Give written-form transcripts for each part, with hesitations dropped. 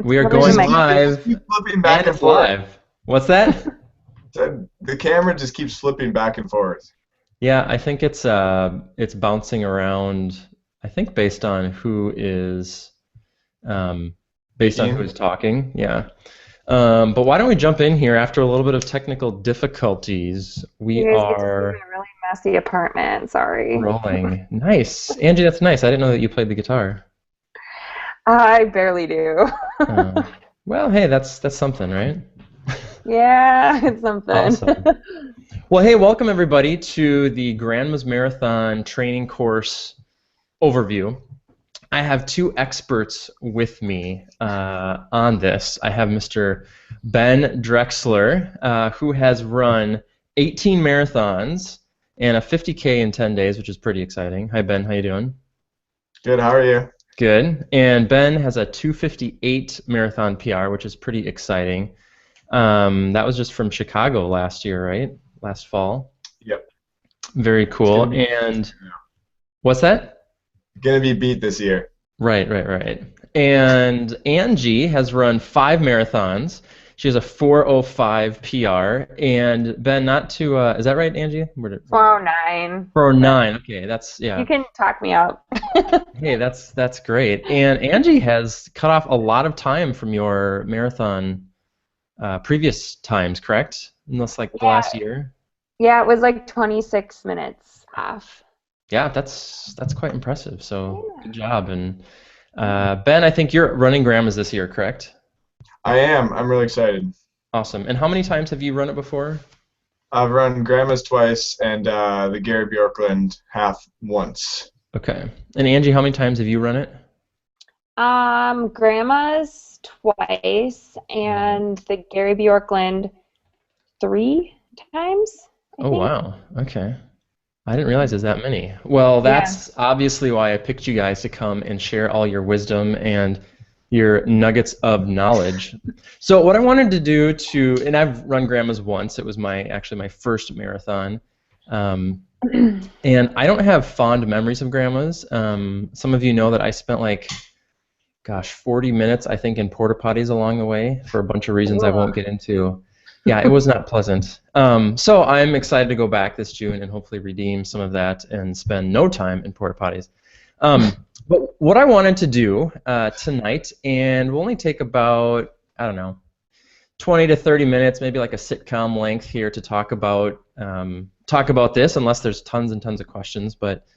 We are Let me going just live, Keep flipping and back and it's forth. live. What's that? The camera just keeps flipping back and forth. Yeah, I think it's bouncing around. I think based on who is um, based on who Ian? is talking. Yeah. But why don't we jump in here after a little bit of technical difficulties? We You guys get to see are my really messy apartment. Sorry. rolling. Nice, Angie. That's nice. I didn't know that you played the guitar. I barely do. Uh, well, hey, that's something, right? Yeah, it's something. Awesome. Well, hey, welcome everybody to the Grandma's Marathon training course overview. I have two experts with me on this. I have Mr. Ben Drexler, who has run 18 marathons and a 50K in 10 days, which is pretty exciting. Hi, Ben. How you doing? Good, how are you? Good. And Ben has a 2:58 marathon PR, which is pretty exciting. That was just from Chicago last year, right? Last fall. Yep. Very cool. And what's that? Gonna be beat this year. Right. And Angie has run 5 marathons. She has a 4:05 PR. And Ben, not to is that right, Angie? 409. 4:09. Okay, that's yeah. You can talk me up. Hey, that's great. And Angie has cut off a lot of time from your marathon previous times, correct? Unless like the last year. Yeah, it was like 26 minutes off. Yeah, that's quite impressive. So good job. And Ben, I think you're running Grandma's this year, correct? I am. I'm really excited. Awesome. And how many times have you run it before? I've run Grandma's twice and the Gary Bjorkland half once. Okay. And Angie, how many times have you run it? Grandma's twice and the Gary Bjorkland 3 times. I Oh, think. wow. Okay. I didn't realize there's that many. Well, that's obviously why I picked you guys to come and share all your wisdom and your nuggets of knowledge. So what I wanted to do and I've run Grandma's once. It was actually my first marathon. And I don't have fond memories of Grandma's. Some of you know that I spent 40 minutes, I think, in porta potties along the way for a bunch of reasons I won't get into. Yeah, it was not pleasant. So I'm excited to go back this June and hopefully redeem some of that and spend no time in porta potties. But what I wanted to do tonight, and we'll only take about, I don't know, 20 to 30 minutes, maybe like a sitcom length here to talk about this, unless there's tons and tons of questions. But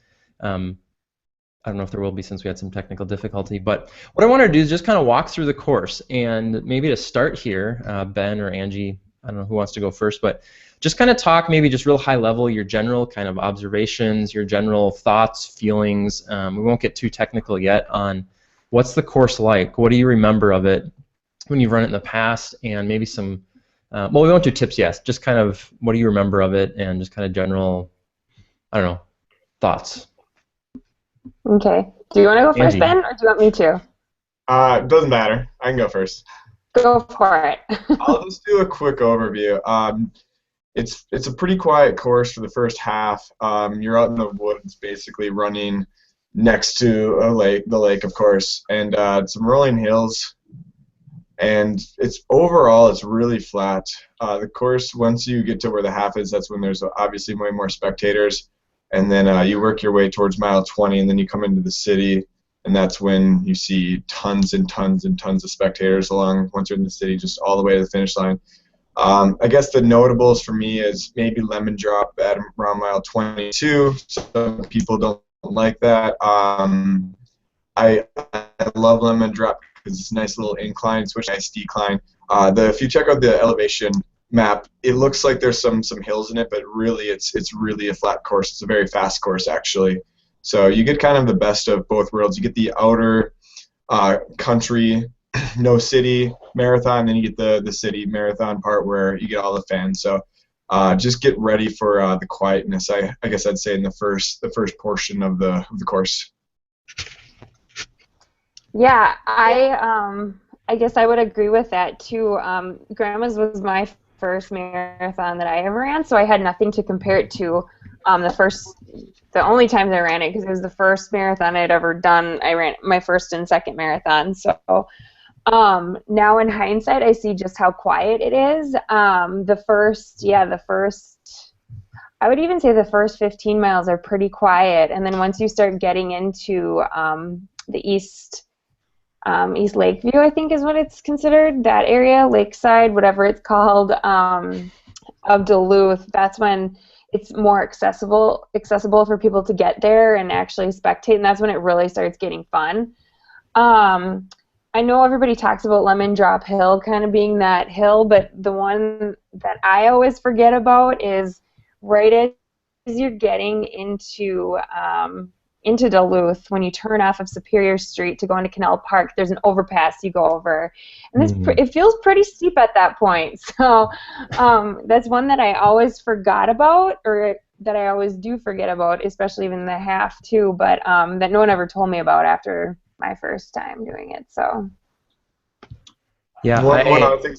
I don't know if there will be since we had some technical difficulty. But what I want to do is just kind of walk through the course, and maybe to start here, Ben or Angie, I don't know who wants to go first, but just kind of talk maybe just real high level, your general kind of observations, your general thoughts, feelings. We won't get too technical yet on what's the course like, what do you remember of it when you've run it in the past, and maybe some, well, we won't do tips yet, just kind of what do you remember of it and just kind of general, I don't know, thoughts. Okay. Do you want to go first, Angie. Ben, or do you want me to? It doesn't matter. I can go first. Go for it. I'll just do a quick overview. It's a pretty quiet course for the first half. You're out in the woods, basically running next to a lake, the lake, of course, and some rolling hills. And it's really flat. The course, once you get to where the half is, that's when there's obviously way more spectators. And then you work your way towards mile 20, and then you come into the city, and that's when you see tons and tons and tons of spectators once you're in the city, just all the way to the finish line. I guess the notables for me is maybe Lemon Drop at around mile 22. Some people don't like that. I love Lemon Drop because it's a nice little incline, it's a nice decline. If you check out the elevation map, it looks like there's some hills in it, but really it's really a flat course. It's a very fast course, actually. So you get kind of the best of both worlds. You get the outer country, no city marathon, then you get the city marathon part where you get all the fans. So just get ready for the quietness. I guess I'd say in the first portion of the course. Yeah, I guess I would agree with that too. Grandma's was my first marathon that I ever ran, so I had nothing to compare it to. The only times I ran it, because it was the first marathon I'd ever done. I ran my first and second marathon, so Now in hindsight, I see just how quiet it is. I would even say the first 15 miles are pretty quiet, and then once you start getting into the East Lakeview, I think is what it's considered, that area, Lakeside, whatever it's called, of Duluth, that's when it's more accessible for people to get there and actually spectate, and that's when it really starts getting fun. I know everybody talks about Lemon Drop Hill kind of being that hill, but the one that I always forget about is right as you're getting into Duluth, when you turn off of Superior Street to go into Canal Park, there's an overpass you go over, and it feels pretty steep at that point. So that's one that I always forgot about, or that I always do forget about, especially even the half too, but that no one ever told me about after my first time doing it. So yeah, one other thing.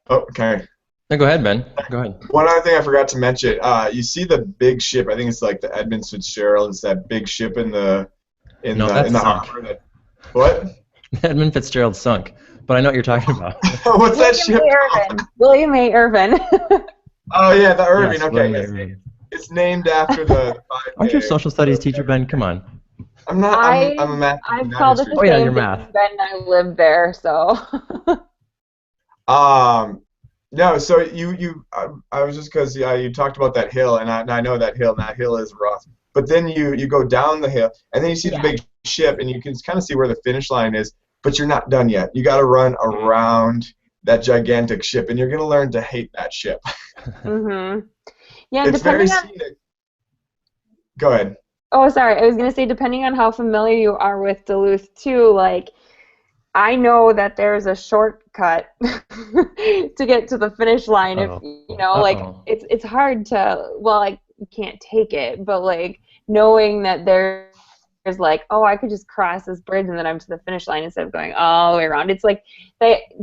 Okay. No, go ahead, Ben. Go ahead. One other thing I forgot to mention. You see the big ship. I think it's like the Edmund Fitzgerald. It's that big ship in the harbor. What? Edmund Fitzgerald sunk, but I know what you're talking about. What's that ship? William A. Irvin. Oh yeah, the Irving. Yes, okay, it's named after the. Aren't you a social studies teacher, Ben? Come on. I'm not. I'm a math. I've called it the same thing. math. Ben and I lived there, so. No, so I was just because you talked about that hill, and I know that hill, and that hill is rough. But then you go down the hill, and then you see the big ship, and you can kind of see where the finish line is, but you're not done yet. You got to run around that gigantic ship, and you're gonna learn to hate that ship. Mhm. Yeah, it's very scenic. Go ahead. Oh, sorry. I was gonna say, depending on how familiar you are with Duluth too, like, I know that there's a shortcut to get to the finish line. If you know, like, it's hard to, well, like, you can't take it, but like knowing that there's like, oh, I could just cross this bridge and then I'm to the finish line instead of going all the way around. It's like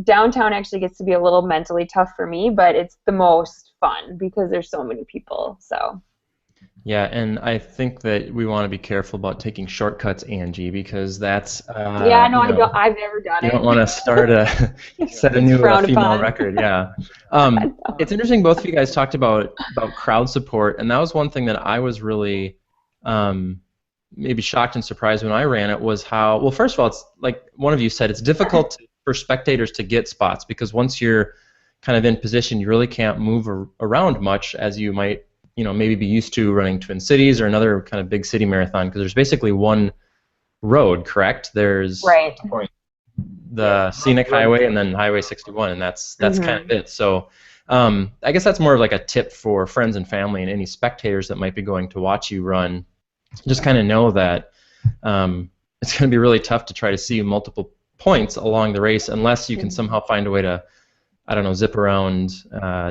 downtown actually gets to be a little mentally tough for me, but it's the most fun because there's so many people. So. Yeah, and I think that we want to be careful about taking shortcuts, Angie, because that's I don't. I've never done it. You don't want to set a new female record. Yeah, it's interesting. Both of you guys talked about crowd support, and that was one thing that I was really maybe shocked and surprised when I ran it. Was how, well, first of all, it's like one of you said, it's difficult for spectators to get spots because once you're kind of in position, you really can't move around much as you might. Maybe be used to running Twin Cities or another kind of big city marathon, because there's basically one road, correct? There's the scenic highway and then Highway 61, and that's kind of it. So I guess that's more of like a tip for friends and family and any spectators that might be going to watch you run. Just kind of know that it's going to be really tough to try to see multiple points along the race unless you can somehow find a way to, I don't know, zip around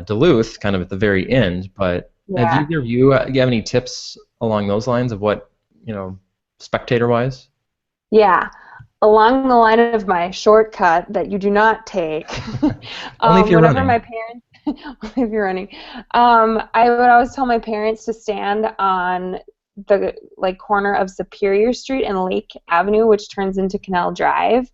Duluth kind of at the very end, but have either of you have any tips along those lines of what, spectator-wise? Yeah, along the line of my shortcut that you do not take. Only if you're running. My parents, only if you're running. I would always tell my parents to stand on the corner of Superior Street and Lake Avenue, which turns into Canal Drive,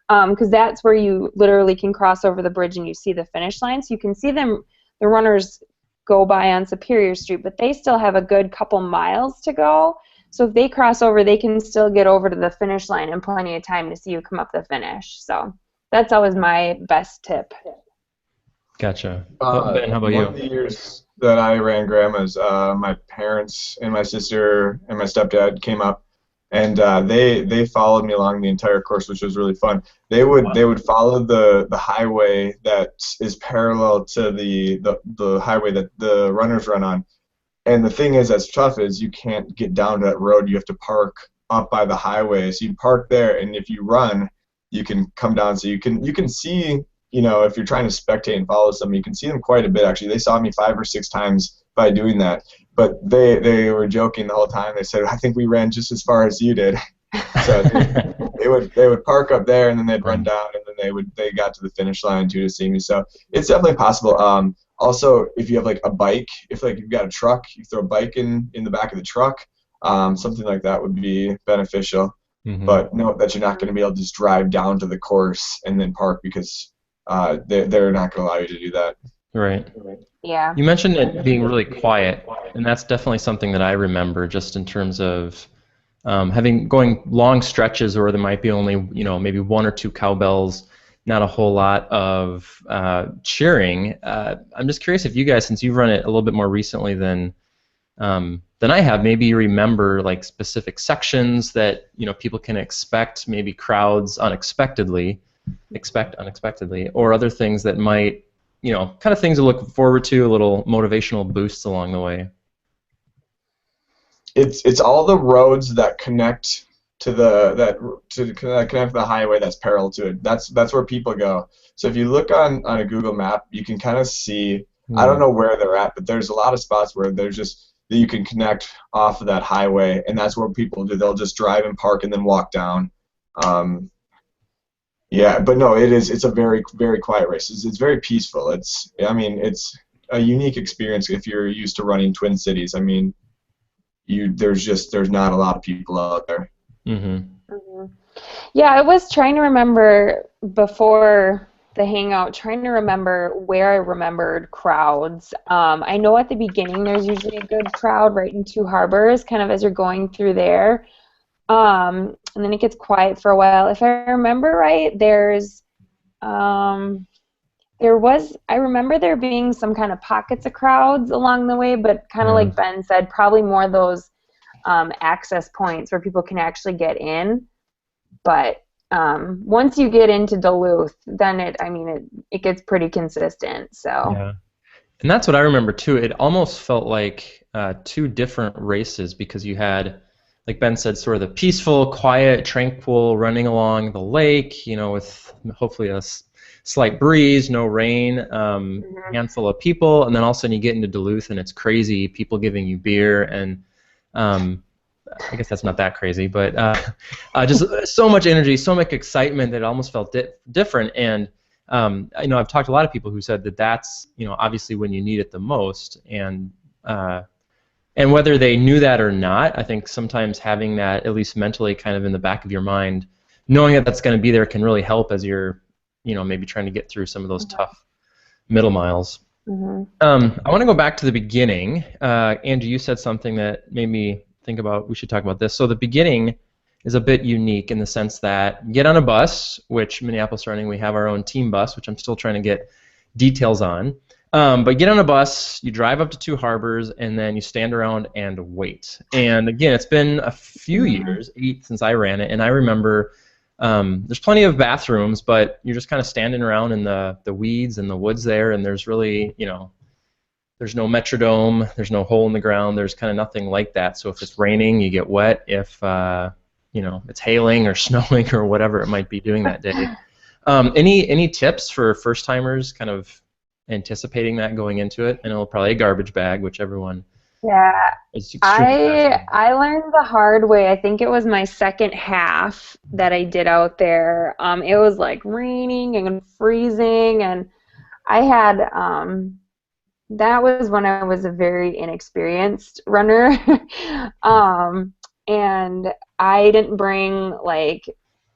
because that's where you literally can cross over the bridge and you see the finish line. So you can see the runners go by on Superior Street, but they still have a good couple miles to go. So if they cross over, they can still get over to the finish line in plenty of time to see you come up the finish. So that's always my best tip. Gotcha. Ben, how about you? One of the years that I ran Grandma's, my parents and my sister and my stepdad came up, and they followed me along the entire course, which was really fun. They would follow the highway that is parallel to the highway that the runners run on. And the thing is, that's tough, is you can't get down to that road. You have to park up by the highway. So you park there, and if you run, you can come down. So you can see, if you're trying to spectate and follow something, you can see them quite a bit. Actually, they saw me 5 or 6 times by doing that. But they were joking the whole time. They said, I think we ran just as far as you did. So they would park up there, and then they'd run down, and then they got to the finish line too to see me. So it's definitely possible. Also, if you have a bike, if you've got a truck, you throw a bike in the back of the truck. Something like that would be beneficial. but note that you're not going to be able to just drive down to the course and then park because they're not going to allow you to do that. Right. Yeah. You mentioned it being really quiet, and that's definitely something that I remember just in terms of going long stretches where there might be only, maybe one or two cowbells, not a whole lot of cheering. I'm just curious if you guys, since you've run it a little bit more recently than I have, maybe you remember like specific sections that people can expect, maybe crowds unexpectedly, or other things that might, kind of things to look forward to, a little motivational boosts along the way. It's all the roads that connect to connect to the highway that's parallel to it. That's where people go. So if you look on a Google map, you can kind of see. I don't know where they're at, but there's a lot of spots where there's just that you can connect off of that highway, and that's what people do. They'll just drive and park and then walk down. Yeah, but no, it's a very, very quiet race. It's very peaceful. It's a unique experience if you're used to running Twin Cities. I mean, there's not a lot of people out there. Yeah, I was trying to remember before the hangout, trying to remember where I remembered crowds. I know at the beginning there's usually a good crowd right in Two Harbors, kind of as you're going through there. And then it gets quiet for a while. If I remember right, I remember there being some kind of pockets of crowds along the way, but kind of like Ben said, probably more those access points where people can actually get in. But once you get into Duluth, then it gets pretty consistent. So. Yeah. And that's what I remember too. It almost felt like two different races because you had, like Ben said, sort of the peaceful, quiet, tranquil running along the lake, with hopefully a slight breeze, no rain, handful of people, and then all of a sudden you get into Duluth and it's crazy, people giving you beer, and I guess that's not that crazy, but just so much energy, so much excitement that it almost felt different. And I've talked to a lot of people who said that that's obviously when you need it the most, and whether they knew that or not, I think sometimes having that at least mentally kind of in the back of your mind, knowing that that's going to be there can really help as you're maybe trying to get through some of those tough middle miles. I want to go back to the beginning. Angie, you said something that made me think about we should talk about this. So the beginning is a bit unique in the sense that you get on a bus, which Minneapolis Running, we have our own team bus, which I'm still trying to get details on. But get on a bus, you drive up to Two Harbors, and then you stand around and wait. And again, it's been a few years, 8 since I ran it, and I remember there's plenty of bathrooms, but you're just kind of standing around in the weeds and the woods there, and there's really, there's no metrodome, there's no hole in the ground, there's kind of nothing like that. So if it's raining, you get wet. If it's hailing or snowing or whatever it might be doing that day. Any tips for first timers, kind of anticipating that going into it? I know probably a garbage bag, which everyone. Yeah, I learned the hard way. I think it was my second half that I did out there. It was like raining and freezing, and I had that was when I was a very inexperienced runner, and I didn't bring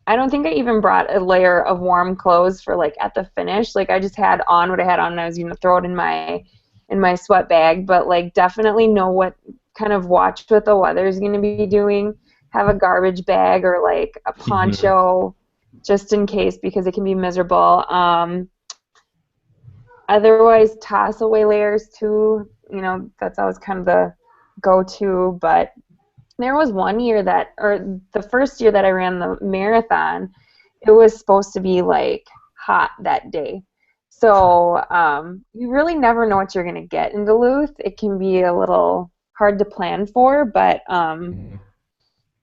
I don't think I even brought a layer of warm clothes for at the finish. I just had on what I had on, and I was gonna throw it in my sweat bag. But definitely know what kind of watch what the weather is gonna be doing. Have a garbage bag or a poncho, just in case, because it can be miserable. Otherwise, toss away layers too. That's always kind of the go-to. But there was one year the first year that I ran the marathon, it was supposed to be hot that day. So you really never know what you're going to get in Duluth. It can be a little hard to plan for, but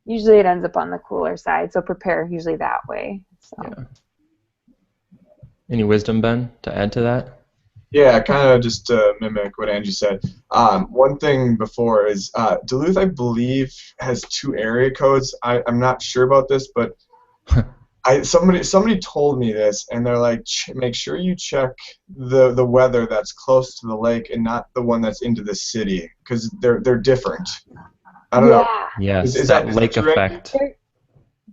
usually it ends up on the cooler side. So prepare usually that way. So. Yeah. Any wisdom, Ben, to add to that? Yeah, kind of just to mimic what Angie said. One thing before is Duluth, I believe, has 2 area codes. I'm not sure about this, but somebody told me this, and they're like, make sure you check the weather that's close to the lake and not the one that's into the city, because they're different. I don't know. Yes, is that lake effect.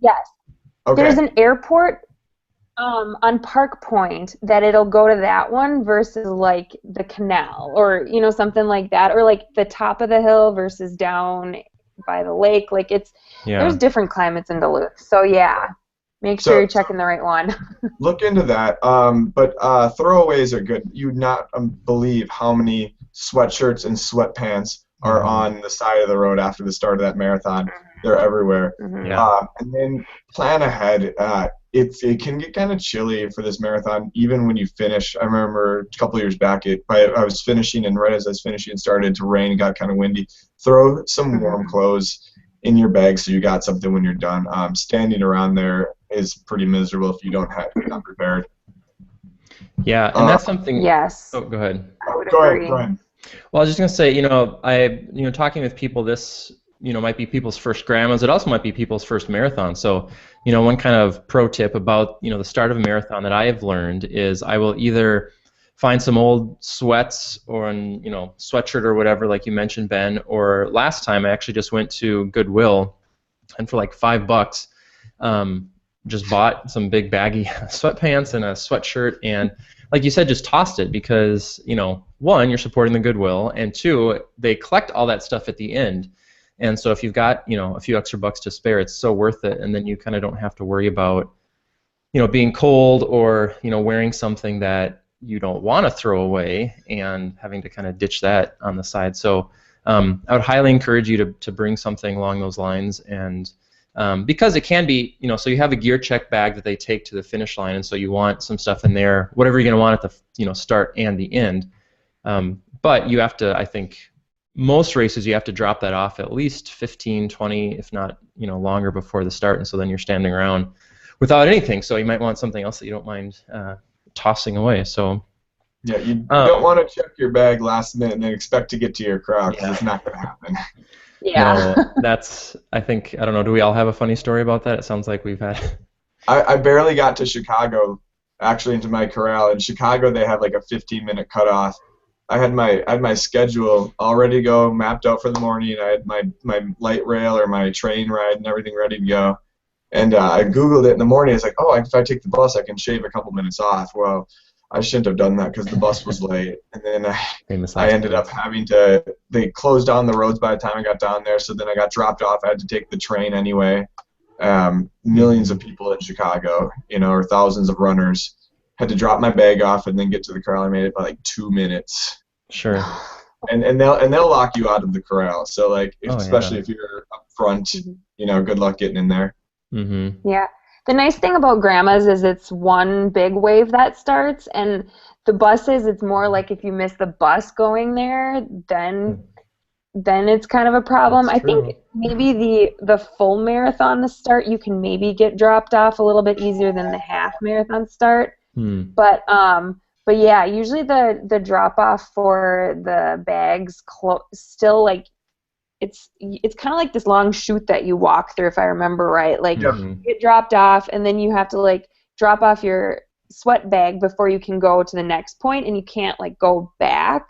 Yes. Okay. There's an airport on Park Point that it'll go to that one versus like the canal or something like that, or like the top of the hill versus down by the lake. Like there's different climates in Duluth. So yeah, make sure you're checking the right one. Look into that. But throwaways are good. You'd not believe how many sweatshirts and sweatpants are on the side of the road after the start of that marathon. They're everywhere. And then plan ahead. It can get kind of chilly for this marathon, even when you finish. I remember a couple years back, I was finishing, and right as I was finishing, it started to rain. It got kind of windy. Throw some warm clothes in your bag so you got something when you're done. Standing around there is pretty miserable if you're not prepared. Yeah, and that's something. Yes. Oh, go ahead. Go ahead. Well, I was just gonna say, talking with people, this, might be people's first grandmas. It also might be people's first marathon. So, one kind of pro tip about, the start of a marathon that I have learned is I will either find some old sweats or, sweatshirt or whatever, like you mentioned, Ben, or last time I actually just went to Goodwill and for like $5, just bought some big baggy sweatpants and a sweatshirt, and like you said, just tossed it because, one, you're supporting the Goodwill, and two, they collect all that stuff at the end. And so if you've got, a few extra bucks to spare, it's so worth it, and then you kind of don't have to worry about, being cold or, wearing something that you don't want to throw away and having to kind of ditch that on the side. So I would highly encourage you to bring something along those lines, and because it can be, so you have a gear check bag that they take to the finish line, and so you want some stuff in there, whatever you're going to want at the start and the end. But you have to, I think, most races you have to drop that off at least 15, 20, if not longer before the start, and so then you're standing around without anything. So you might want something else that you don't mind tossing away. So yeah, you don't want to check your bag last minute and then expect to get to your crowd, because it's not going to happen. Yeah. No, I don't know, do we all have a funny story about that? It sounds like we've had. I barely got to Chicago, actually, into my corral. In Chicago, they have like a 15-minute cutoff. I had my schedule all ready to go, mapped out for the morning. I had my light rail or my train ride and everything ready to go. And I Googled it in the morning. It's like, oh, if I take the bus, I can shave a couple minutes off. Well, I shouldn't have done that because the bus was late. And then I ended up having to, they closed down the roads by the time I got down there, so then I got dropped off. I had to take the train anyway. Millions of people in Chicago, or thousands of runners. Had to drop my bag off and then get to the corral. I made it by like 2 minutes. Sure. And they'll lock you out of the corral. So like, especially if you're up front, good luck getting in there. Mm-hmm. Yeah. The nice thing about Grandma's is it's one big wave that starts, and the buses, it's more like if you miss the bus going there, then it's kind of a problem. That's I think maybe the full marathon, the start, you can maybe get dropped off a little bit easier than the half marathon start. But yeah, usually the drop off for the bags still, like, it's kind of like this long chute that you walk through, if I remember right. Like, you get dropped off, and then you have to like drop off your sweat bag before you can go to the next point, and you can't like go back.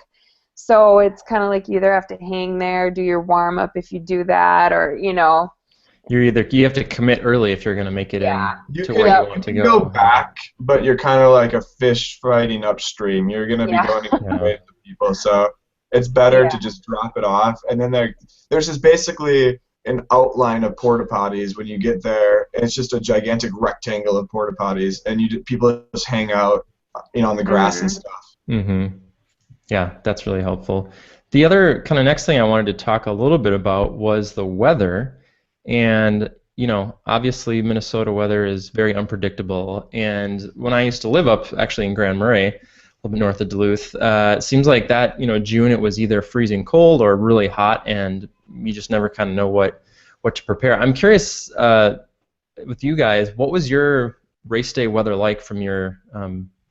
So it's kind of like you either have to hang there, do your warm up if you do that, or you have to commit early if you're going to make it in to where you want to go. You go back, but you're kind of like a fish fighting upstream. You're going to be going away from people, so it's better to just drop it off. And then there's just basically an outline of porta potties when you get there. It's just a gigantic rectangle of porta potties, and people just hang out, on the grass and stuff. Mm-hmm. Yeah, that's really helpful. The other kind of next thing I wanted to talk a little bit about was the weather. And, obviously Minnesota weather is very unpredictable. And when I used to live up actually in Grand Marais, a little bit north of Duluth, it seems like that, June it was either freezing cold or really hot, and you just never kind of know what to prepare. I'm curious with you guys, what was your race day weather like from your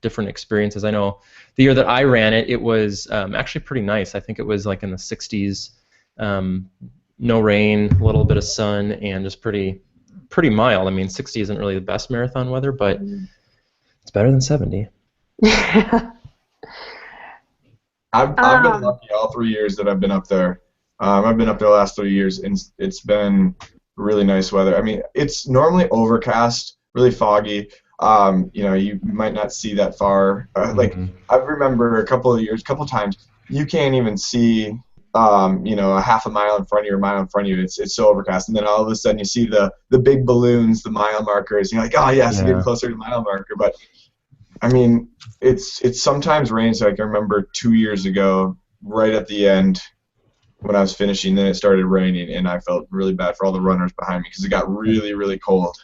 different experiences? I know the year that I ran it, it was actually pretty nice. I think it was like in the 60s. No rain, a little bit of sun, and just pretty mild. I mean, 60 isn't really the best marathon weather, but it's better than 70. I've been lucky all 3 years that I've been up there. I've been up there the last 3 years, and it's been really nice weather. I mean, it's normally overcast, really foggy. You know, you might not see that far. Like Mm-hmm. I remember a couple times, you can't even see, you know, a half a mile in front of you or a mile in front of you. It's so overcast, and then all of a sudden you see the big balloons, the mile markers. And you're like, oh yes, you're getting Yeah. closer to the mile marker. But I mean, it's sometimes rains. Like I remember 2 years ago, right at the end when I was finishing, then it started raining, and I felt really bad for all the runners behind me because it got really, really cold.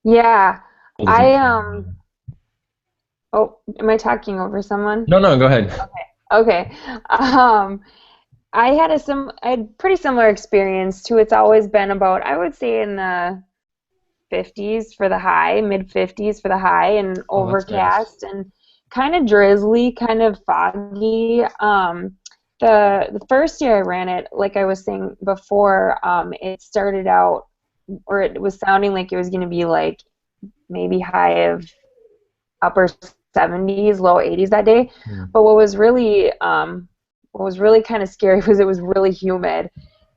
Yeah. Cold isn't I fun. oh, am I talking over someone? No, no, go ahead. Okay. Um, I had pretty similar experience too. It's always been about, I would say, in the 50s for the high, mid 50s for the high, and Oh, that's nice. overcast and kind of drizzly, kind of foggy. The first year I ran it, like I was saying before, it started out, or it was sounding like it was going to be like maybe high of upper 70s, low 80s that day. Hmm. But what was really kind of scary was it was really humid.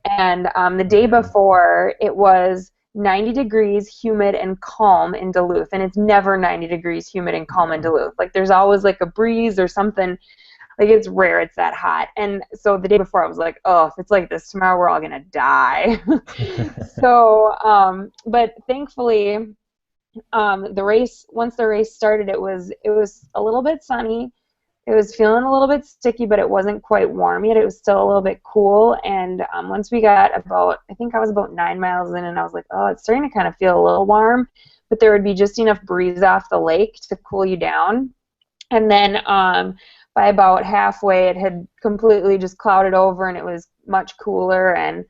And the day before, it was 90 degrees, humid, and calm in Duluth. And it's never 90 degrees, humid, and calm in Duluth. Like there's always like a breeze or something. Like it's rare it's that hot. And so the day before, I was like, oh, if it's like this tomorrow, we're all gonna die. So, but thankfully, the race, once the race started, it was a little bit sunny. It was feeling a little bit sticky, but it wasn't quite warm yet. It was still a little bit cool. And once we got about, I think I was about 9 miles in, and I was like, oh, it's starting to kind of feel a little warm, but there would be just enough breeze off the lake to cool you down. And then by about halfway, it had completely just clouded over, and it was much cooler. And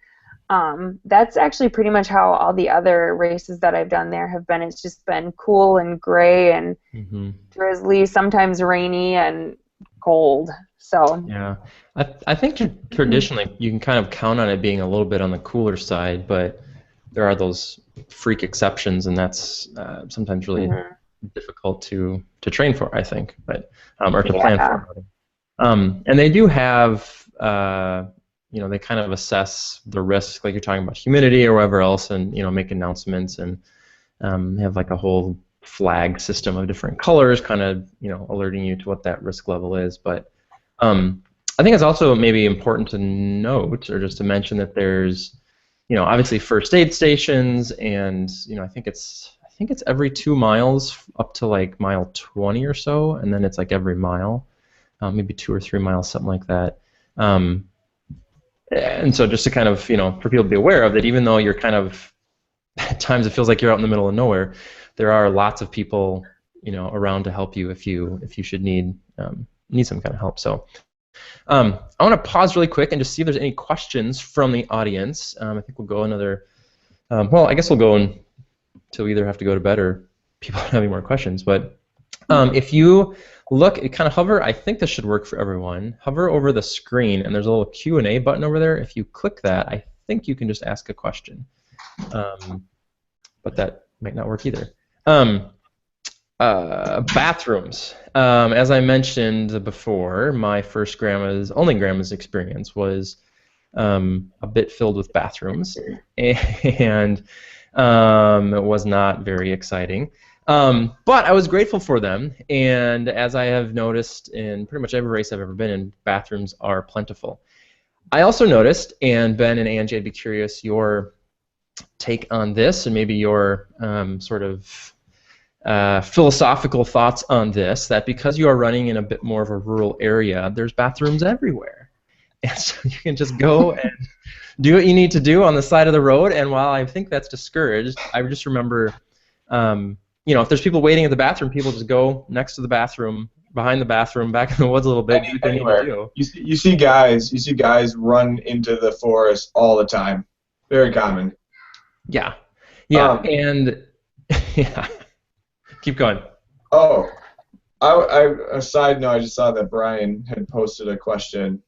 that's actually pretty much how all the other races that I've done there have been. It's just been cool and gray and Mm-hmm. drizzly, sometimes rainy and cold. So Yeah, I think traditionally you can kind of count on it being a little bit on the cooler side, but there are those freak exceptions, and that's sometimes really mhm. difficult to train for, I think, but or to plan Yeah. for. Rather. And they do have, you know, they kind of assess the risk, like you're talking about humidity or whatever else, and you know, make announcements and have like a whole flag system of different colors, kind of, you know, alerting you to what that risk level is. But I think it's also maybe important to note, or just to mention, that there's, you know, obviously first aid stations, and you know, I think it's every 2 miles up to like mile 20 or so, and then it's like every mile, maybe 2 or 3 miles, something like that. Um, and so just to kind of, you know, for people to be aware of that, even though you're kind of at times it feels like you're out in the middle of nowhere, there are lots of people, you know, around to help you if you should need some kind of help. So I want to pause really quick and just see if there's any questions from the audience. I think we'll go another. Well, I guess we'll go until we either have to go to bed or people are having more questions. But if you look, kind of hover. I think this should work for everyone. Hover over the screen, and there's a little Q&A button over there. If you click that, I think you can just ask a question. But that might not work either. Bathrooms. As I mentioned before, my only grandma's experience was a bit filled with bathrooms, and it was not very exciting. But I was grateful for them, and as I have noticed in pretty much every race I've ever been in, bathrooms are plentiful. I also noticed, and Ben and Angie, I'd be curious your take on this, and maybe your sort of philosophical thoughts on this, that because you are running in a bit more of a rural area, there's bathrooms everywhere. And so you can just go and do what you need to do on the side of the road. And while I think that's discouraged, I just remember, you know, if there's people waiting at the bathroom, people just go next to the bathroom, behind the bathroom, back in the woods a little bit, do what they need to do. You see guys run into the forest all the time. Very common. Yeah, yeah, and yeah. Keep going. Oh, a side note, I just saw that Brian had posted a question.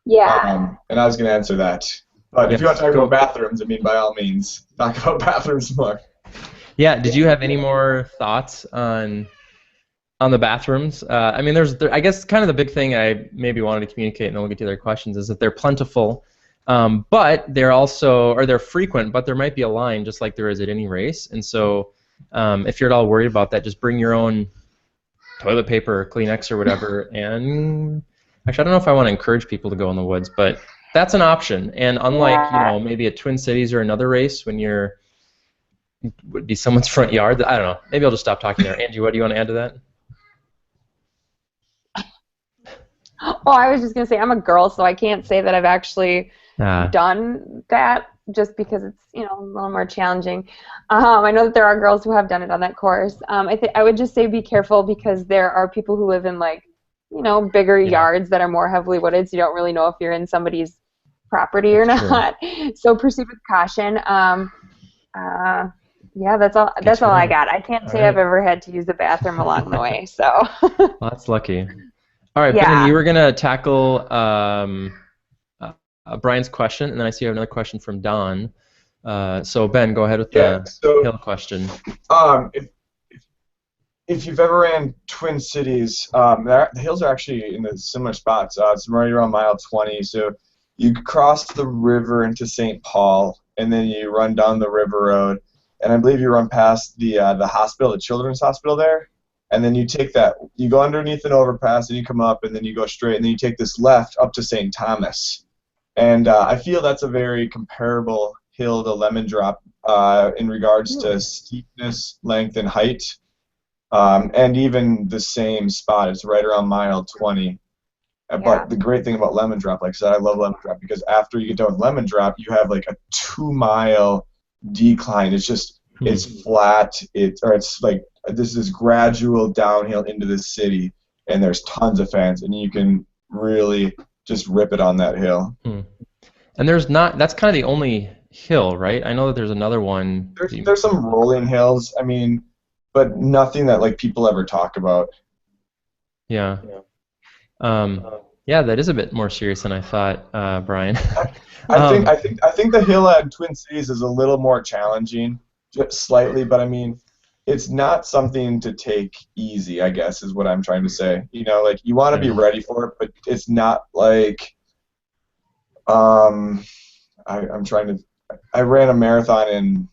Yeah. And I was going to answer that. But Yes, if you want to talk go. about bathrooms, I mean, by all means, talk about bathrooms more. Yeah, did you have any more thoughts on the bathrooms? I mean, I guess kind of the big thing I maybe wanted to communicate, and then we'll get to their questions, is that they're plentiful. But they're also, or they're frequent, but there might be a line just like there is at any race. And so if you're at all worried about that, just bring your own toilet paper or Kleenex or whatever. And actually, I don't know if I want to encourage people to go in the woods, but that's an option. And unlike, maybe at Twin Cities or another race when would be someone's front yard, I don't know. Maybe I'll just stop talking there. Angie, what do you want to add to that? Oh, I was just going to say I'm a girl, so I can't say that I've actually done that just because it's, a little more challenging. I know that there are girls who have done it on that course. I would just say be careful because there are people who live in bigger yards that are more heavily wooded, so you don't really know if you're in somebody's property or not. So proceed with caution. That's all. That's all I got. I can't say I've ever had to use the bathroom along the way. So. Well, that's lucky. All right, Ben, you were gonna tackle Brian's question, and then I see you have another question from Don. So Ben, go ahead with the hill question. If you've ever ran Twin Cities, the hills are actually in the similar spots. It's right around mile 20. So you cross the river into St. Paul, and then you run down the river road, and I believe you run past the hospital, the children's hospital there. And then you you go underneath an overpass, and you come up, and then you go straight, and then you take this left up to St. Thomas. And I feel that's a very comparable hill to Lemon Drop in regards to steepness, length, and height. And even the same spot. It's right around mile 20. But the great thing about Lemon Drop, like I said, I love Lemon Drop because after you get done with Lemon Drop, you have like a 2-mile decline. It's just, it's flat. It's like this is gradual downhill into the city, and there's tons of fans, and you can really just rip it on that hill. And that's kind of the only hill, right? I know that there's another one. There's some rolling hills, but nothing that like people ever talk about. Yeah. That is a bit more serious than I thought, Brian. I think the hill at Twin Cities is a little more challenging, just slightly, but it's not something to take easy, I guess, is what I'm trying to say. You want to be ready for it, but it's not like I ran a marathon in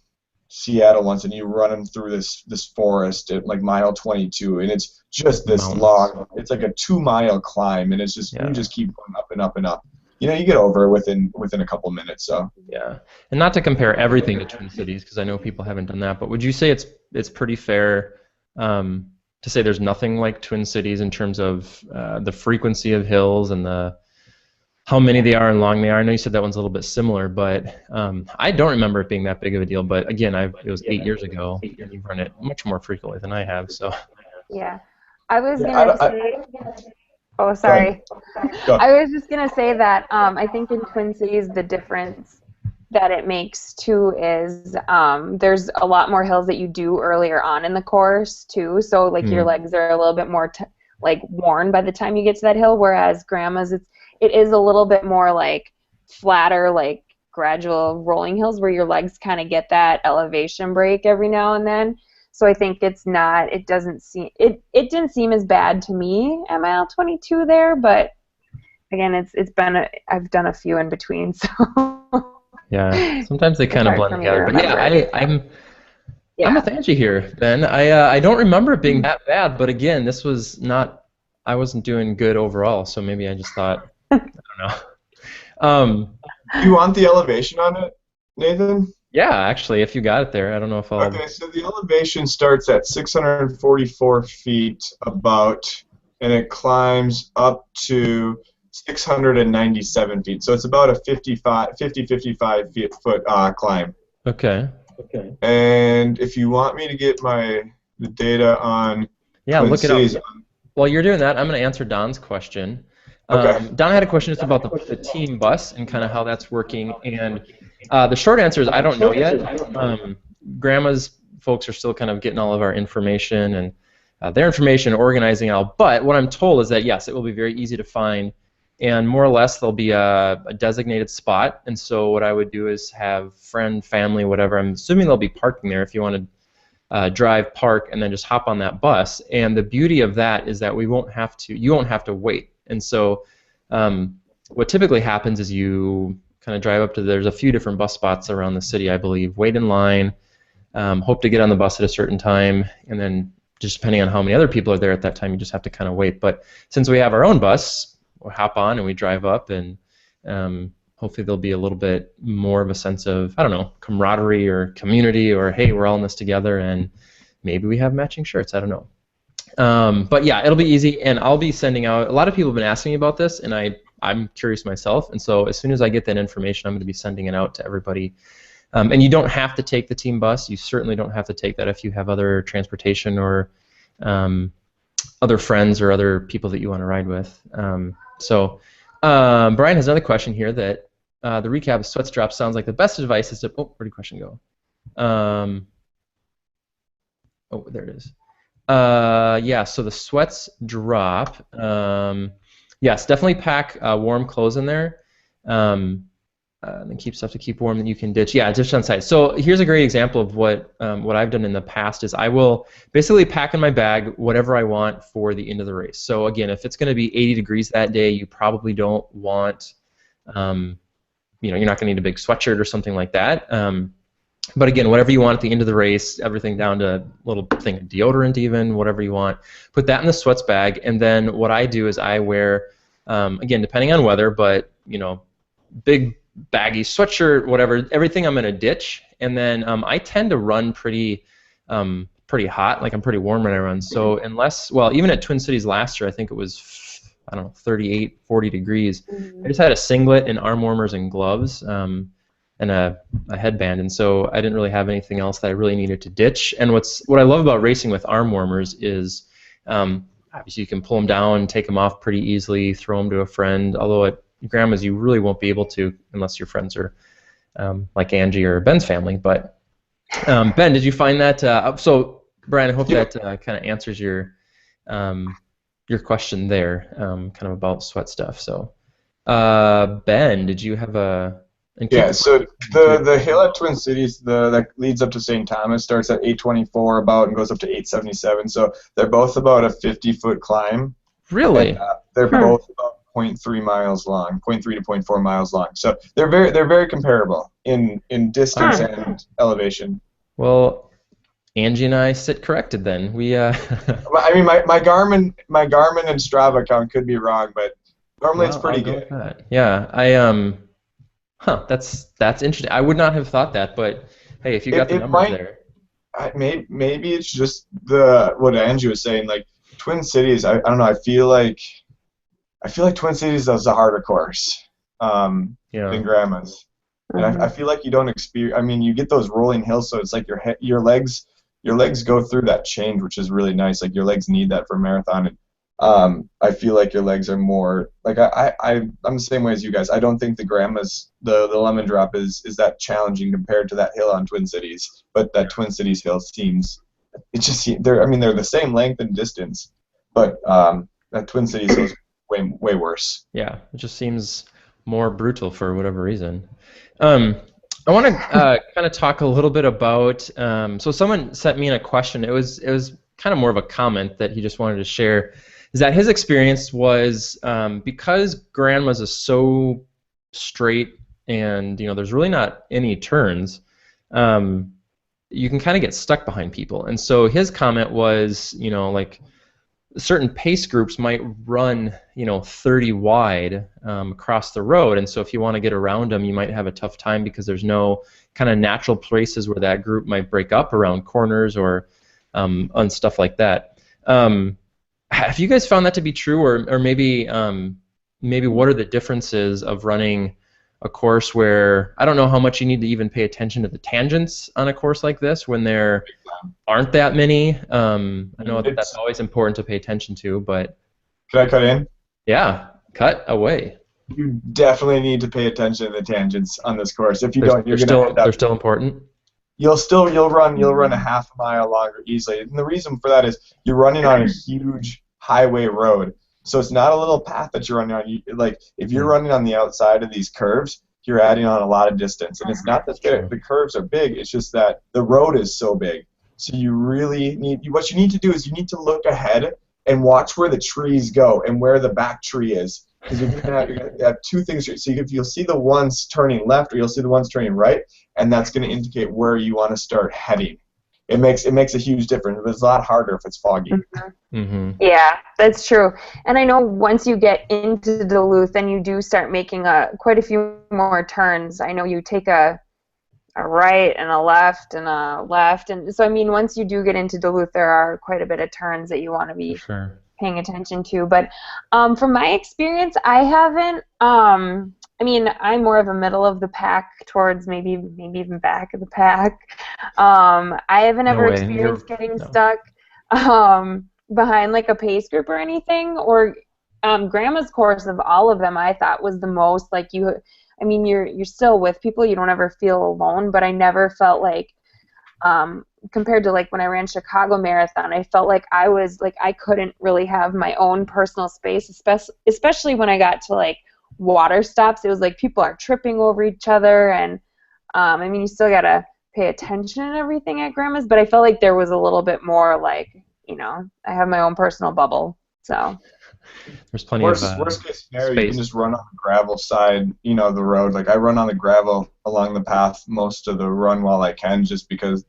Seattle once, and you run them through this forest at like mile 22, and it's just this long. It's like a 2-mile climb, and it's just you just keep going up and up and up. You get over it within a couple minutes. So and not to compare everything to Twin Cities because I know people haven't done that, but would you say it's pretty fair to say there's nothing like Twin Cities in terms of the frequency of hills and how many they are and long they are? I know you said that one's a little bit similar, but I don't remember it being that big of a deal. But again, it was 8 years ago, and you've run it much more frequently than I have. So I was gonna say. Oh, sorry. I was just going to say that I think in Twin Cities the difference that it makes, too, is there's a lot more hills that you do earlier on in the course, too. So, like, your legs are a little bit more, worn by the time you get to that hill, whereas Grandma's, it is a little bit more, flatter, gradual rolling hills where your legs kind of get that elevation break every now and then. So I think it didn't seem as bad to me at mile 22 there, but again, I've done a few in between, so. Yeah, sometimes they kind of blend together, but I'm with Angie here, Ben. I don't remember it being that bad, but again, I wasn't doing good overall, so maybe I just thought, I don't know. Do you want the elevation on it, Nathan? Yeah, actually, if you got it there, I don't know if I'll... Okay, so the elevation starts at 644 feet about, and it climbs up to 697 feet. So it's about a 55 foot climb. Okay. And if you want me to get the data on Twin look it Cities, up. While you're doing that, I'm going to answer Don's question. Okay. Don had a question just about the team bus and kind of how that's working, and the short answer is I don't know yet. Grandma's folks are still kind of getting all of our information and their information, organizing it all. But what I'm told is that yes, it will be very easy to find, and more or less there'll be a designated spot. And so what I would do is have friend, family, whatever. I'm assuming they'll be parking there if you want to drive, park, and then just hop on that bus. And the beauty of that is that you won't have to wait. And so what typically happens is you kind of drive up to, there's a few different bus spots around the city, I believe, wait in line, hope to get on the bus at a certain time, and then just depending on how many other people are there at that time, you just have to kind of wait. But since we have our own bus, we'll hop on and we drive up, and hopefully there'll be a little bit more of a sense of, I don't know, camaraderie or community, or hey, we're all in this together, and maybe we have matching shirts, I don't know. But yeah, it'll be easy, and I'll be sending out, a lot of people have been asking me about this, and I'm curious myself, and so as soon as I get that information, I'm going to be sending it out to everybody. And you don't have to take the team bus. You certainly don't have to take that if you have other transportation or other friends or other people that you want to ride with. Brian has another question here that the recap of sweats drop sounds like the best advice is to, oh, where'd the question go? Oh, there it is. Yeah, so the sweats drop. Yes, definitely pack warm clothes in there. And keep stuff to keep warm that you can ditch. Yeah, ditch on site. So here's a great example of what I've done in the past is I will basically pack in my bag whatever I want for the end of the race. So again, if it's going to be 80 degrees that day, you probably don't want, you're not going to need a big sweatshirt or something like that. But again, whatever you want at the end of the race, everything down to a little thing of deodorant even, whatever you want, put that in the sweats bag. And then what I do is I wear, again, depending on weather, but big baggy sweatshirt, whatever, everything I'm going to ditch. And then I tend to run pretty hot, like I'm pretty warm when I run. So unless, well, even at Twin Cities last year, I think it was, I don't know, 38, 40 degrees. I just had a singlet and arm warmers and gloves and a headband. And so I didn't really have anything else that I really needed to ditch. And what I love about racing with arm warmers is obviously you can pull them down, take them off pretty easily, throw them to a friend, although at grandma's you really won't be able to unless your friends are like Angie or Ben's family. But Ben, did you find that? So Brian, I hope that kind of answers your question there, kind of about sweat stuff. So Ben, did you have a? Yeah. So the hill at Twin Cities, that leads up to St. Thomas, starts at 824 about and goes up to 877. So they're both about a 50-foot climb. Really? And, they're both about 0.3 miles long, 0.3 to 0.4 miles long. So they're very comparable in distance and elevation. Well, Angie and I sit corrected then. We I mean my Garmin and Strava account could be wrong, but normally it's pretty good. Yeah, that's interesting. I would not have thought that, but hey, if you got the numbers there. Maybe it's just what Angie was saying, like Twin Cities, I don't know, I feel like Twin Cities is a harder course than Grandma's. And I feel like you don't experience, I mean, you get those rolling hills, so it's like your legs go through that change, which is really nice. Like your legs need that for a marathon. And I feel like your legs are more, like I'm the same way as you guys. I don't think the lemon drop is that challenging compared to that hill on Twin Cities. But that Twin Cities hill they're the same length and distance, but that Twin Cities hill is way worse. Yeah, it just seems more brutal for whatever reason. I want to kind of talk a little bit about. So someone sent me in a question. It was kind of more of a comment that he just wanted to share. Is that his experience was because Grandma's is so straight and there's really not any turns. You can kind of get stuck behind people, and so his comment was, like. Certain pace groups might run, 30 wide across the road, and so if you want to get around them, you might have a tough time because there's no kind of natural places where that group might break up around corners or on stuff like that. Have you guys found that to be true, or maybe what are the differences of running a course where I don't know how much you need to even pay attention to the tangents on a course like this when there aren't that many. I know that's always important to pay attention to, but... Can I cut in? Yeah, cut away. You definitely need to pay attention to the tangents on this course. If you don't, you're they're still important? You'll run a half a mile longer easily. And the reason for that is you're running on a huge highway road. So it's not a little path that you're running on. Like if you're running on the outside of these curves, you're adding on a lot of distance. And it's not that the curves are big. It's just that the road is so big. So you really what you need to do is you need to look ahead and watch where the trees go and where the back tree is. because you're gonna have two things. So you'll see the ones turning left, or you'll see the ones turning right, and that's going to indicate where you want to start heading. It makes a huge difference, but it's a lot harder if it's foggy. Mm-hmm. Yeah, that's true. And I know once you get into Duluth, then you do start making quite a few more turns. I know you take a right and a left and a left, and so I mean, once you do get into Duluth, there are quite a bit of turns that you want to be Sure. paying attention to. But from my experience, I haven't. I mean, I'm more of a middle of the pack towards maybe even back of the pack. I haven't No ever way. experienced getting No. stuck behind like a pace group or anything. Or Grandma's course of all of them, I thought was the most like you. I mean, you're still with people. You don't ever feel alone. But I never felt like compared to like when I ran Chicago Marathon, I felt like I was like I couldn't really have my own personal space, especially when I got to like water stops. It was like people are tripping over each other, and I mean you still gotta pay attention and everything at Grandma's, but I felt like there was a little bit more like I have my own personal bubble. So There's plenty Worst of worst case scenario, you space. can just run on the gravel side, the road. Like I run on the gravel along the path most of the run while I can, just because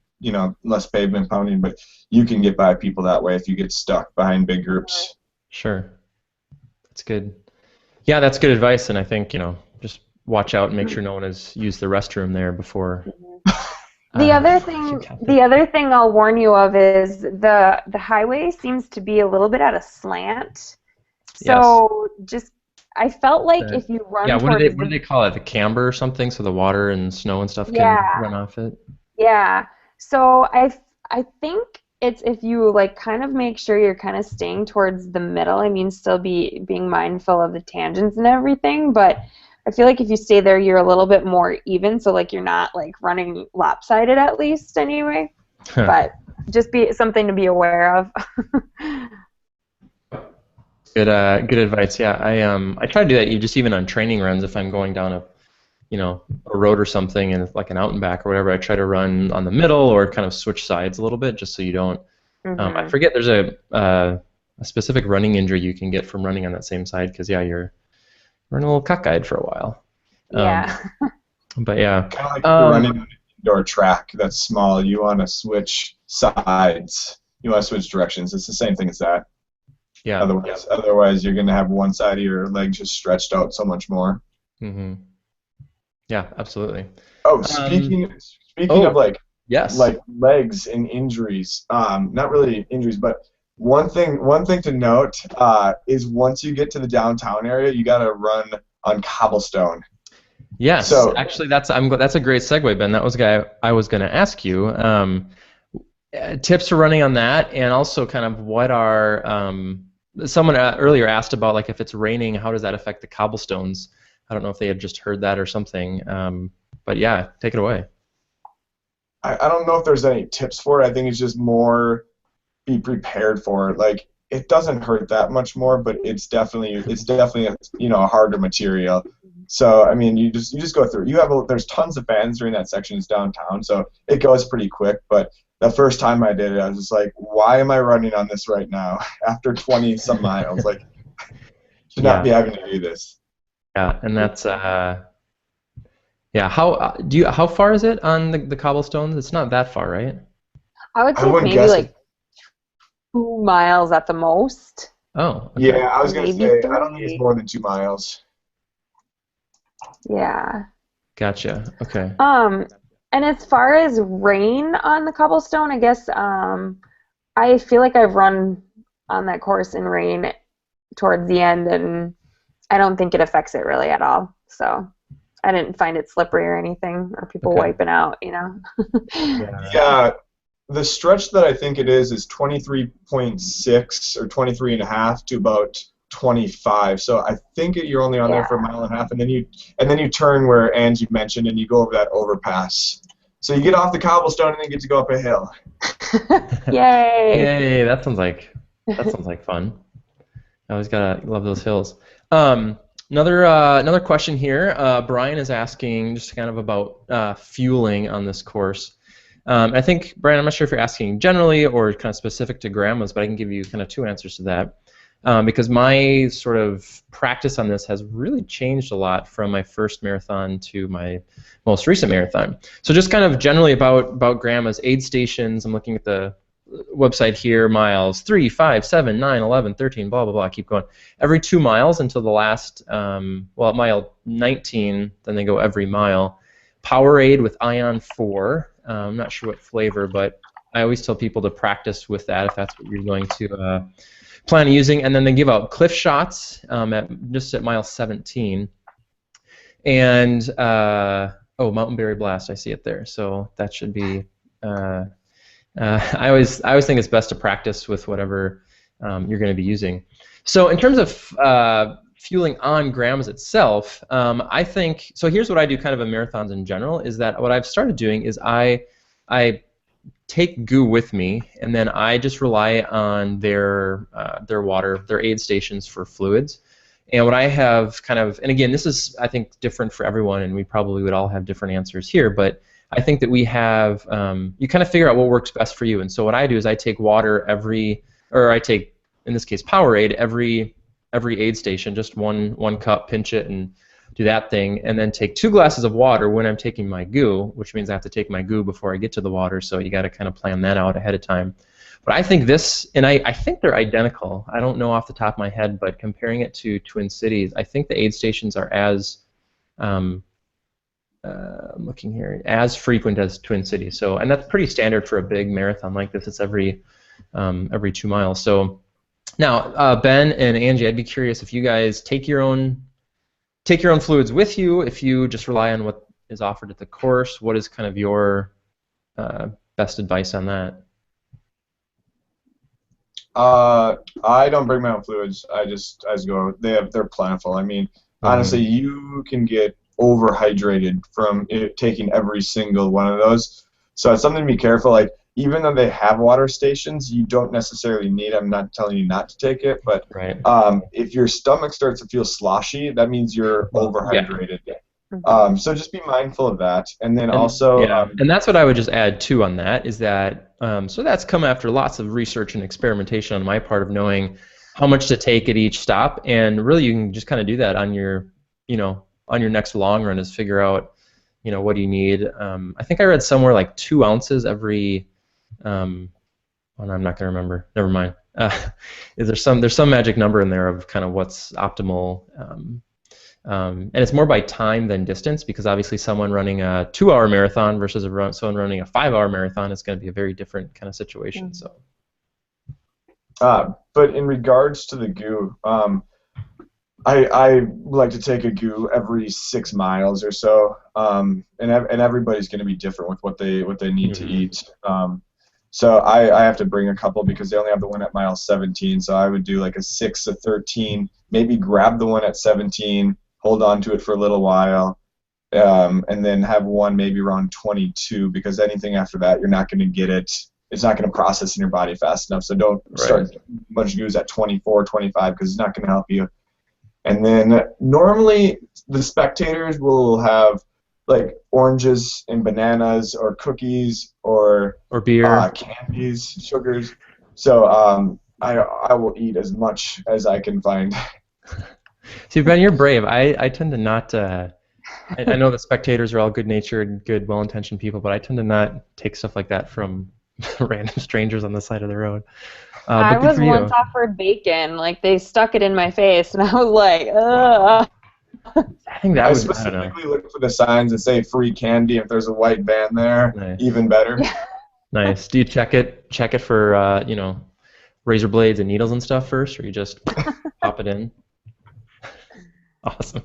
less pavement pounding. But you can get by people that way if you get stuck behind big groups. Sure. That's good. Yeah, that's good advice, and I think, just watch out and make sure no one has used the restroom there before. The other thing I'll warn you of is the highway seems to be a little bit at a slant. So I felt like if you run what towards do they call it? The camber or something, so the water and snow and stuff can run off it? Yeah. So I think it's if you like kind of make sure you're kind of staying towards the middle. I mean, still being mindful of the tangents and everything, but I feel like if you stay there, you're a little bit more even, so like you're not like running lopsided at least anyway. But just be something to be aware of. Good advice. Yeah, I try to do that just even on training runs if I'm going down a road or something and it's like an out and back or whatever. I try to run on the middle or kind of switch sides a little bit just so you don't. I forget there's a specific running injury you can get from running on that same side because you're running a little cockeyed for a while. Yeah. But yeah. Kind of like you're running on an indoor track that's small. You want to switch sides. You want to switch directions. It's the same thing as that. Yeah. Otherwise, you're going to have one side of your leg just stretched out so much more. Mm-hmm. Yeah, absolutely. Oh, speaking of like legs and injuries, not really injuries, but one thing to note is once you get to the downtown area, you got to run on cobblestone. Yes, so, actually, that's a great segue, Ben. That was I was going to ask you. Tips for running on that, and also kind of what are someone earlier asked about like if it's raining, how does that affect the cobblestones? I don't know if they had just heard that or something, but yeah, take it away. I don't know if there's any tips for it. I think it's just more be prepared for it. Like it doesn't hurt that much more, but it's definitely a harder material. So I mean, you just go through. There's tons of fans during that section. It's downtown, so it goes pretty quick. But the first time I did it, I was just like, why am I running on this right now after 20 some miles? Like, should not be having to do this. Yeah, and that's how far is it on the cobblestones? It's not that far, right? I would say maybe like 2 miles at the most. Oh. Okay. Yeah, I was gonna say I don't think it's more than 2 miles. Yeah. Gotcha. Okay. And as far as rain on the cobblestone, I guess I feel like I've run on that course in rain towards the end, and I don't think it affects it really at all. So I didn't find it slippery or anything, or people wiping out, Yeah, the stretch that I think it is 23.6 or 23.5 to about 25. So I think you're only on there for a mile and a half, and then you turn where Angie mentioned, and you go over that overpass. So you get off the cobblestone and then get to go up a hill. Yay! Yay! That sounds like fun. I always gotta love those hills. Another question here. Brian is asking just kind of about fueling on this course. I think, Brian, I'm not sure if you're asking generally or kind of specific to Grandma's, but I can give you kind of two answers to that. because my sort of practice on this has really changed a lot from my first marathon to my most recent marathon. So just kind of generally about grandma's aid stations. I'm looking at the website here, miles 3, 5, 7, 9, 11, 13, blah, blah, blah, keep going. Every 2 miles until the last, well, at mile 19, then they go every mile. Powerade with Ion 4. I'm not sure what flavor, but I always tell people to practice with that if that's what you're going to plan on using. And then they give out Cliff Shots just at mile 17. And, oh, Mountain Berry Blast, I see it there. So that should be... I always think it's best to practice with whatever you're going to be using. So in terms of fueling on grams itself, I think so. Here's what I do, kind of in marathons in general, is that what I've started doing is I take goo with me, and then I just rely on their water, their aid stations for fluids. And what I have kind of, and again, this is I think different for everyone, and we probably would all have different answers here, but I think that we have, you kind of figure out what works best for you. And so what I do is I take water I take, in this case, Powerade every aid station, just one cup, pinch it, and do that thing, and then take 2 glasses of water when I'm taking my goo, which means I have to take my goo before I get to the water, so you got to kind of plan that out ahead of time. But I think this, and I think they're identical. I don't know off the top of my head, but comparing it to Twin Cities, I think the aid stations are as, I'm looking here, as frequent as Twin Cities. So, and that's pretty standard for a big marathon like this. It's every 2 miles. So now, Ben and Angie, I'd be curious if you guys take your own fluids with you, if you just rely on what is offered at the course. What is kind of your best advice on that? I don't bring my own fluids. I just go. They're plentiful. I mean, honestly, you can get overhydrated from taking every single one of those. So it's something to be careful. Like, even though they have water stations, you don't necessarily need. I'm not telling you not to take it, but right. If your stomach starts to feel sloshy, that means you're overhydrated. Yeah. So just be mindful of that, and then also. Yeah, and that's what I would just add too on that is that so that's come after lots of research and experimentation on my part of knowing how much to take at each stop, and really you can just kind of do that on your on your next long run is figure out what do you need. I think I read somewhere like 2 ounces every. Oh, no, I'm not going to remember. Never mind. There's some magic number in there of kind of what's optimal, and it's more by time than distance, because obviously someone running a 2-hour marathon versus someone running a 5-hour marathon is going to be a very different kind of situation. Mm-hmm. So. But in regards to the goo, I like to take a goo every 6 miles or so, and everybody's going to be different with what they need to eat. So I have to bring a couple because they only have the one at mile 17. So I would do like a 6, a 13, maybe grab the one at 17, hold on to it for a little while, and then have one maybe around 22, because anything after that you're not going to get it. It's not going to process in your body fast enough. So don't start much goos at 24, 25 because it's not going to help you. And then normally the spectators will have like oranges and bananas or cookies or beer, candies, sugars. So I will eat as much as I can find. See, Ben, you're brave. I tend to not. I know the spectators are all good-natured, good, well-intentioned people, but I tend to not take stuff like that from random strangers on the side of the road. I was once offered bacon, like they stuck it in my face, and I was like, ugh. I think that I would. specifically look for the signs that say free candy. If there's a white band there, even better. Nice. Do you check it for razor blades and needles and stuff first, or you just pop it in? Awesome.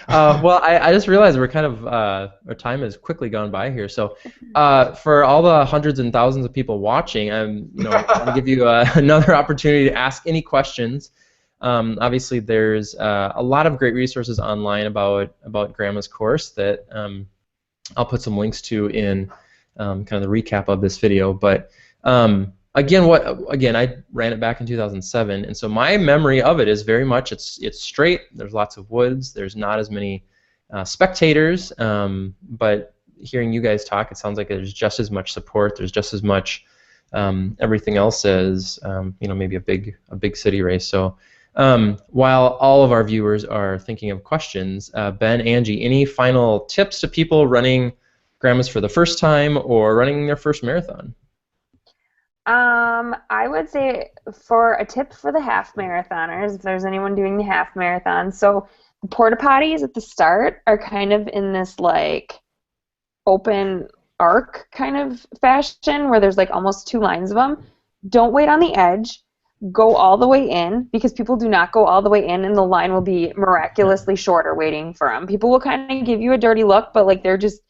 Well, I just realized we're kind of our time has quickly gone by here. So, for all the hundreds and thousands of people watching, I want to give you another opportunity to ask any questions. Obviously, there's a lot of great resources online about Grandma's course that I'll put some links to in kind of the recap of this video. But again, I ran it back in 2007, and so my memory of it is very much it's straight. There's lots of woods. There's not as many spectators, but hearing you guys talk, it sounds like there's just as much support. There's just as much everything else is, maybe a big city race. So while all of our viewers are thinking of questions, Ben, Angie, any final tips to people running Grandmas for the first time or running their first marathon? I would say for a tip for the half marathoners, if there's anyone doing the half marathon, so the porta potties at the start are kind of in this like open arc kind of fashion where there's like almost 2 lines of them. Don't wait on the edge. Go all the way in, because people do not go all the way in, and the line will be miraculously shorter waiting for them. People will kind of give you a dirty look, but like they're just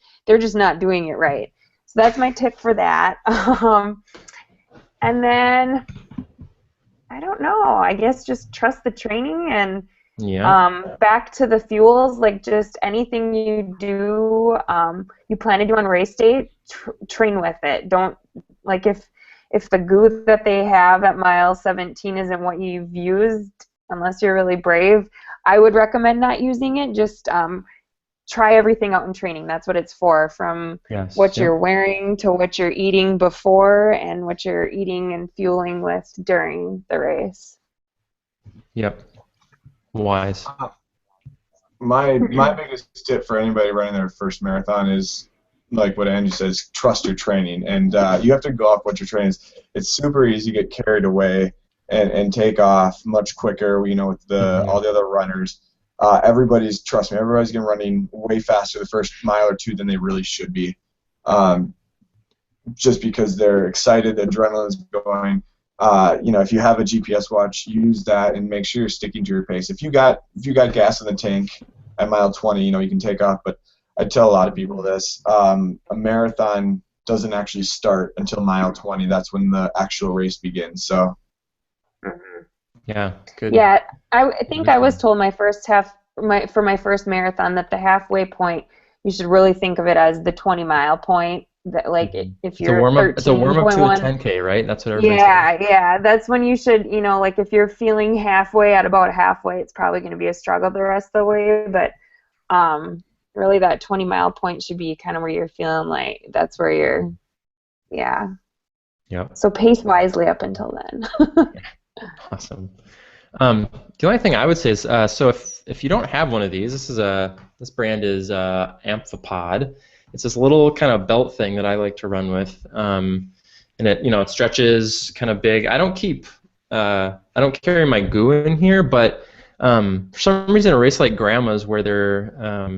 not doing it right. So that's my tip for that. And then, I don't know, I guess just trust the training, and back to the fuels, like just anything you do, you plan to do on race day, train with it. Don't, like if the goo that they have at mile 17 isn't what you've used, unless you're really brave, I would recommend not using it. Just try everything out in training. That's what it's for, from what you're wearing to what you're eating before and what you're eating and fueling with during the race. Yep. Wise. My biggest tip for anybody running their first marathon is, like what Angie says, trust your training. And you have to go off what your training is. It's super easy to get carried away and take off much quicker, with all the other runners. Trust me, everybody's going to running way faster the first mile or two than they really should be, just because they're excited, the adrenaline's going. If you have a GPS watch, use that and make sure you're sticking to your pace. If you got gas in the tank at mile 20, you can take off. But I tell a lot of people this: a marathon doesn't actually start until mile 20. That's when the actual race begins. So. Yeah, good. Yeah, I think I was told for my first marathon that the halfway point, you should really think of it as the 20-mile point. That, like, if you're it's a warm up to the 10K, right? That's what everybody's saying. Yeah, that's when you should, like if you're feeling halfway, at about halfway, it's probably going to be a struggle the rest of the way. But really, that 20-mile point should be kind of where you're feeling like that's where you're, Yep. So pace wisely up until then. Awesome. The only thing I would say is, so if you don't have one of these, this brand is Amphipod. It's this little kind of belt thing that I like to run with, and it stretches kind of big. I don't carry my goo in here, but for some reason, a race like Grandma's where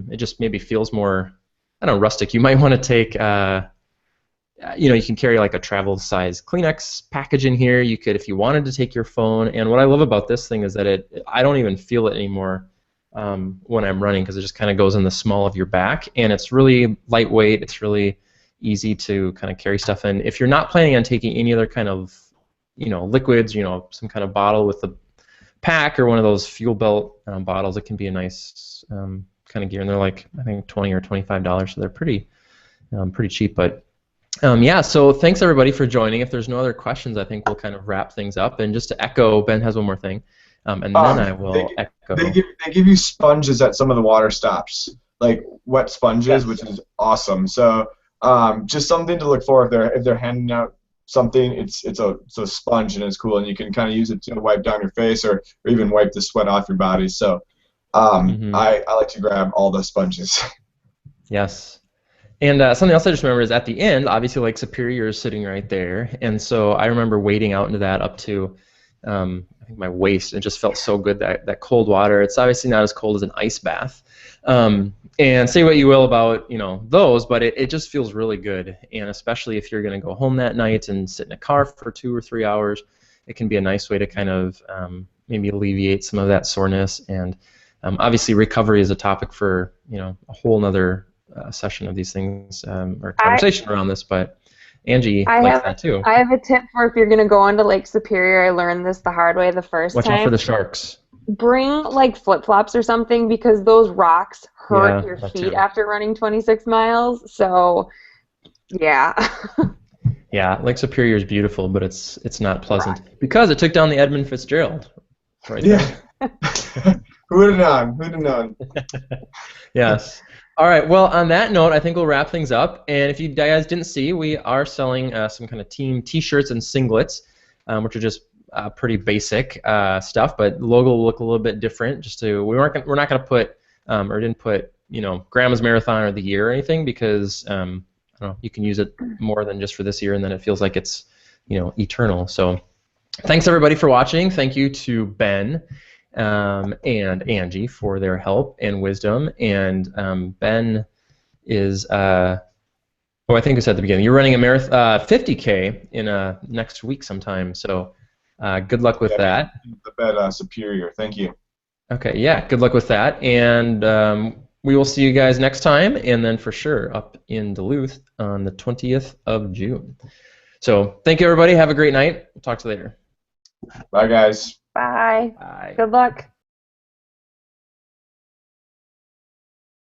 it just maybe feels more, I don't know, rustic. You might want to take. You can carry like a travel size Kleenex package in here. You could, if you wanted to, take your phone. And what I love about this thing is that I don't even feel it anymore when I'm running, because it just kind of goes in the small of your back, and it's really lightweight. It's really easy to kind of carry stuff in. If you're not planning on taking any other kind of liquids, some kind of bottle with a pack or one of those fuel belt bottles, it can be a nice kind of gear. And they're like, I think $20 or $25, so they're pretty cheap, but. So thanks everybody for joining. If there's no other questions, I think we'll kind of wrap things up. And just to echo, Ben has one more thing, and then I will echo. They give you sponges at some of the water stops, like wet sponges, which is awesome. So just something to look for if they're handing out something. It's a sponge, and it's cool, and you can kind of use it to wipe down your face or even wipe the sweat off your body. So I like to grab all the sponges. Yes. And something else I just remember is at the end, obviously Lake Superior is sitting right there, and so I remember wading out into that up to I think my waist. It just felt so good, that cold water. It's obviously not as cold as an ice bath. And say what you will about those, but it just feels really good. And especially if you're going to go home that night and sit in a car for 2 or 3 hours, it can be a nice way to kind of maybe alleviate some of that soreness. And obviously recovery is a topic for a whole nother session of these things or conversation around this, but Angie likes that too. I have a tip for if you're going to go onto Lake Superior. I learned this the hard way the first time. Watch out for the sharks. Bring like flip-flops or something, because those rocks hurt your feet after running 26 miles. So, yeah. Yeah, Lake Superior is beautiful, but it's not pleasant because it took down the Edmund Fitzgerald. Right there. Who would have known? Yes. All right. Well, on that note, I think we'll wrap things up. And if you guys didn't see, we are selling some kind of team T-shirts and singlets, which are just pretty basic stuff. But the logo will look a little bit different. We're not gonna put or didn't put Grandma's Marathon or the year or anything because I don't know, you can use it more than just for this year, and then it feels like it's eternal. So thanks everybody for watching. Thank you to Ben and Angie for their help and wisdom. And Ben is, I think I said at the beginning, you're running a marathon, 50K in next week sometime. So good luck with that. The bed Superior. Thank you. Okay, yeah, good luck with that. And we will see you guys next time, and then for sure up in Duluth on the 20th of June. So thank you, everybody. Have a great night. We'll talk to you later. Bye, guys. Bye. Bye. Good luck.